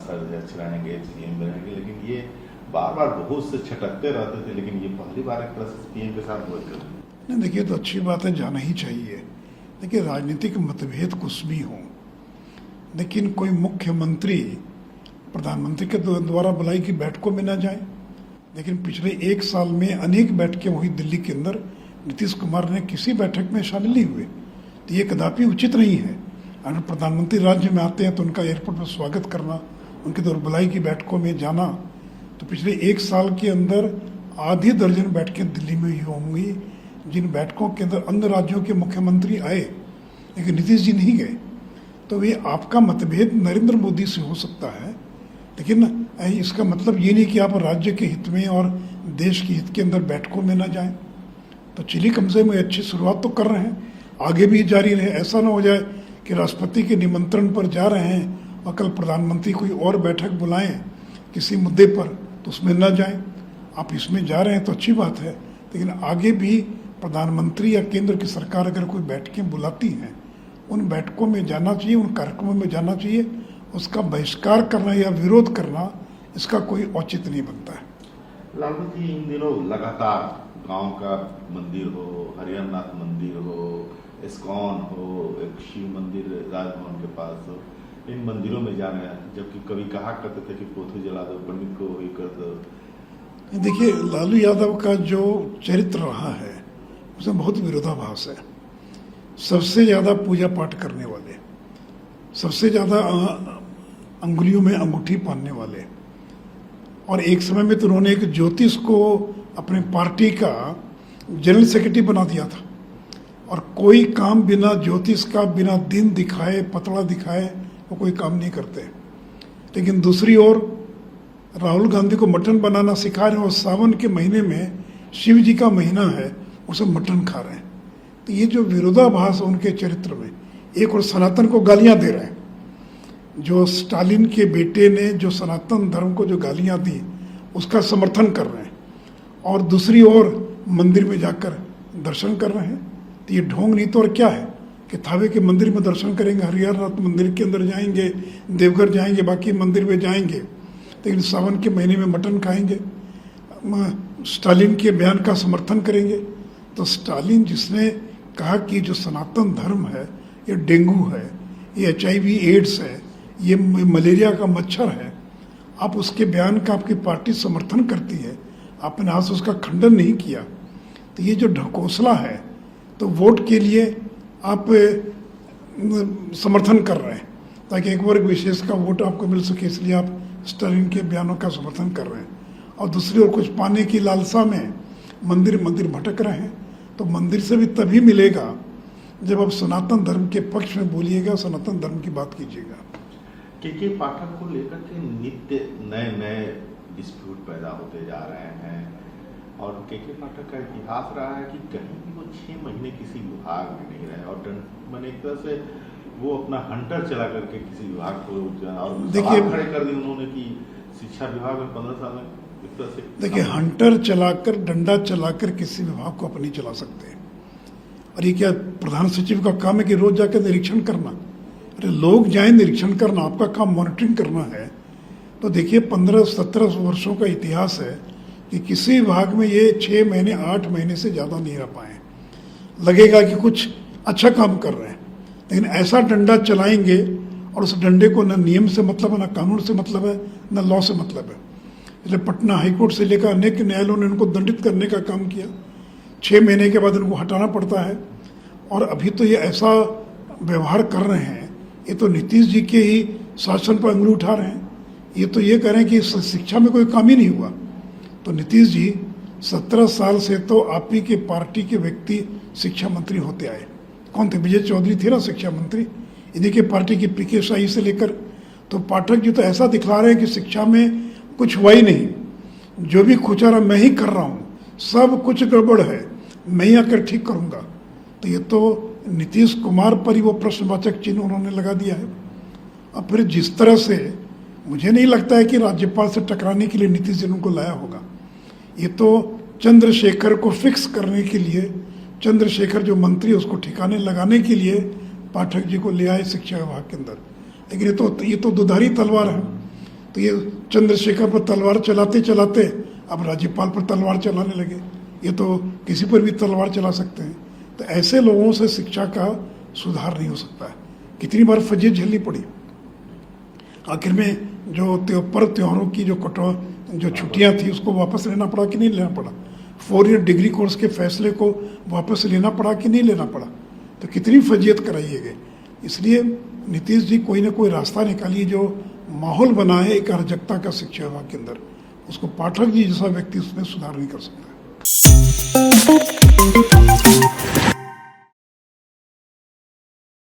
सांसद अध्यक्ष रहेंगे, सीएम रहेंगे, लेकिन ये बार बार बहुत से छटकते रहते थे, लेकिन ये पहली बार एक तरह से पीएम के साथ हुए थे। नहीं देखिए, तो अच्छी बात है, जाना ही चाहिए। देखिए राजनीतिक मतभेद कुछ भी हों, लेकिन कोई मुख्यमंत्री प्रधानमंत्री के द्वारा बुलाई की बैठकों में ना जाए। लेकिन पिछले 1 साल में अनेक बैठकें हुई दिल्ली के अंदर, नीतीश कुमार ने किसी बैठक में शामिल नहीं हुए, तो ये कदापि उचित नहीं है। अगर प्रधानमंत्री राज्य में आते हैं तो उनका एयरपोर्ट पर स्वागत करना, उनके द्वारा बुलाई की बैठकों में जाना। तो पिछले 1 साल के अंदर आधी दर्जन बैठकें दिल्ली में ही होंगी, जिन बैठकों के अंदर अन्य राज्यों के मुख्यमंत्री आए लेकिन नीतीश जी नहीं गए। तो ये आपका मतभेद नरेंद्र मोदी से हो सकता है, लेकिन इसका मतलब ये नहीं कि आप राज्य के हित में और देश के हित के अंदर बैठकों में ना जाएं। तो चलिए, कम से कम अच्छी शुरुआत तो कर रहे हैं, आगे भी जारी रहे। ऐसा ना हो जाए कि राष्ट्रपति के निमंत्रण पर जा रहे हैं और कल प्रधानमंत्री कोई और बैठक बुलाएं किसी मुद्दे पर तो उसमें ना जाएं। आप इसमें जा रहे हैं तो अच्छी बात है, लेकिन आगे भी प्रधानमंत्री या केंद्र की सरकार अगर कोई बैठकें बुलाती हैं, उन बैठकों में जाना चाहिए, उन कार्यक्रमों में जाना चाहिए। उसका बहिष्कार करना या विरोध करना, इसका कोई औचित्य नहीं बनता है। लालू जी, इन दिनों लगातार गांव का मंदिर हो, हरिहरनाथ मंदिर हो, इस्कॉन हो, एक शिव मंदिर राजभवन के पास हो, इन मंदिरों में जा रहे हैं, जबकि कभी कहा करते थे कि पोथी जला दो, पंडित को वही कर दो। देखिए, लालू यादव का जो चरित्र रहा है उसमें बहुत विरोधाभास है। सबसे ज़्यादा पूजा पाठ करने वाले, सबसे ज़्यादा अंगुलियों में अंगूठी पहनने वाले, और एक समय में तो उन्होंने एक ज्योतिष को अपने पार्टी का जनरल सेक्रेटरी बना दिया था। और कोई काम बिना ज्योतिष का, बिना दिन दिखाए, पतला दिखाए वो कोई काम नहीं करते। लेकिन दूसरी ओर राहुल गांधी को मटन बनाना सिखा रहे हैं, और सावन के महीने में शिव जी का महीना है, उसे मटन खा रहे हैं। तो ये जो विरोधाभास उनके चरित्र में, एक और सनातन को गालियां दे रहे हैं। जो स्टालिन के बेटे ने जो सनातन धर्म को जो गालियां दी उसका समर्थन कर रहे हैं, और दूसरी ओर मंदिर में जाकर दर्शन कर रहे हैं। तो ये ढोंग नहीं तो और क्या है कि थावे के मंदिर में दर्शन करेंगे, हरिहरनाथ मंदिर के अंदर जाएंगे, देवघर जाएंगे, बाकी मंदिर में जाएंगे, लेकिन सावन के महीने में मटन खाएंगे, स्टालिन के बयान का समर्थन करेंगे। तो स्टालिन जिसने कहा कि जो सनातन धर्म है ये डेंगू है, ये HIV एड्स है, ये मलेरिया का मच्छर है, आप उसके बयान का आपकी पार्टी समर्थन करती है, आपने आज उसका खंडन नहीं किया। तो ये जो ढकोसला है, तो वोट के लिए आप समर्थन कर रहे हैं ताकि एक वर्ग विशेष का वोट आपको मिल सके, इसलिए आप स्टालिन के बयानों का समर्थन कर रहे हैं। और दूसरी ओर कुछ पाने की लालसा में मंदिर भटक रहे हैं। तो मंदिर से भी तभी मिलेगा जब आप सनातन धर्म के पक्ष में बोलिएगा, सनातन धर्म की बात कीजिएगा। के पाठक को लेकर के नित्य नए डिस्प्यूट पैदा होते जा रहे हैं, और के पाठक का इतिहास रहा है कि कहीं भी वो 6 महीने किसी विभाग में नहीं रहे, और मैंने एक तरह से वो अपना हंटर चला करके किसी विभाग को और देखिए खड़े कर दी उन्होंने कि शिक्षा विभाग में 15 साल में। देखिए, हंटर चलाकर, डंडा चलाकर किसी विभाग को आप नहीं चला सकते। और ये क्या प्रधान सचिव का काम है कि रोज जाकर निरीक्षण करना? अरे लोग जाए निरीक्षण करना, आपका काम मॉनिटरिंग करना है। तो देखिए 15-17 वर्षों का इतिहास है कि किसी विभाग में ये 6 महीने 8 महीने से ज़्यादा नहीं रह पाए। लगेगा कि कुछ अच्छा काम कर रहे हैं, लेकिन ऐसा डंडा चलाएंगे और उस डंडे को न नियम से मतलब है, न कानून से मतलब है, न लॉ से मतलब है। इसलिए पटना हाईकोर्ट से लेकर अनेक न्यायालयों ने उनको दंडित करने का काम किया। 6 महीने के बाद इनको हटाना पड़ता है। और अभी तो ये ऐसा व्यवहार कर रहे हैं, ये तो नीतीश जी के ही शासन पर उंगली उठा रहे हैं। ये तो ये कह रहे हैं कि शिक्षा में कोई काम ही नहीं हुआ। तो नीतीश जी 17 साल से तो आप ही के पार्टी के व्यक्ति शिक्षा मंत्री होते आए। कौन थे? विजय चौधरी थे ना शिक्षा मंत्री, इन्हीं के पार्टी की PK शाही से लेकर। तो पाठक जी तो ऐसा दिखला रहे हैं कि शिक्षा में कुछ हुआ ही नहीं, जो भी खुचारा मैं ही कर रहा हूँ, सब कुछ गड़बड़ है, मैं ही आकर ठीक करूँगा। तो ये तो नीतीश कुमार पर ही वो प्रश्नवाचक चिन्ह उन्होंने लगा दिया है। अब फिर जिस तरह से मुझे नहीं लगता है कि राज्यपाल से टकराने के लिए नीतीश जी उनको लाया होगा। ये तो चंद्रशेखर को फिक्स करने के लिए, चंद्रशेखर जो मंत्री उसको ठिकाने लगाने के लिए पाठक जी को ले आए शिक्षा विभाग के अंदर। लेकिन ये तो दुधारी तलवार है। तो ये चंद्रशेखर पर तलवार चलाते चलाते अब राज्यपाल पर तलवार चलाने लगे। ये तो किसी पर भी तलवार चला सकते हैं। तो ऐसे लोगों से शिक्षा का सुधार नहीं हो सकता है। कितनी बार फजीयत झेलनी पड़ी। आखिर में जो पर्व त्योहारों की जो छुट्टियां थी उसको वापस लेना पड़ा कि नहीं लेना पड़ा। 4 ईयर डिग्री कोर्स के फैसले को वापस लेना पड़ा कि नहीं लेना पड़ा। तो कितनी फजीयत कराई गई। इसलिए नीतीश जी कोई ना कोई रास्ता निकालिए जो माहौल बनाए एक अराजकता का शिक्षा विभाग के अंदर। उसको पाठक जी जैसा व्यक्ति उसमें सुधार नहीं कर सकता है।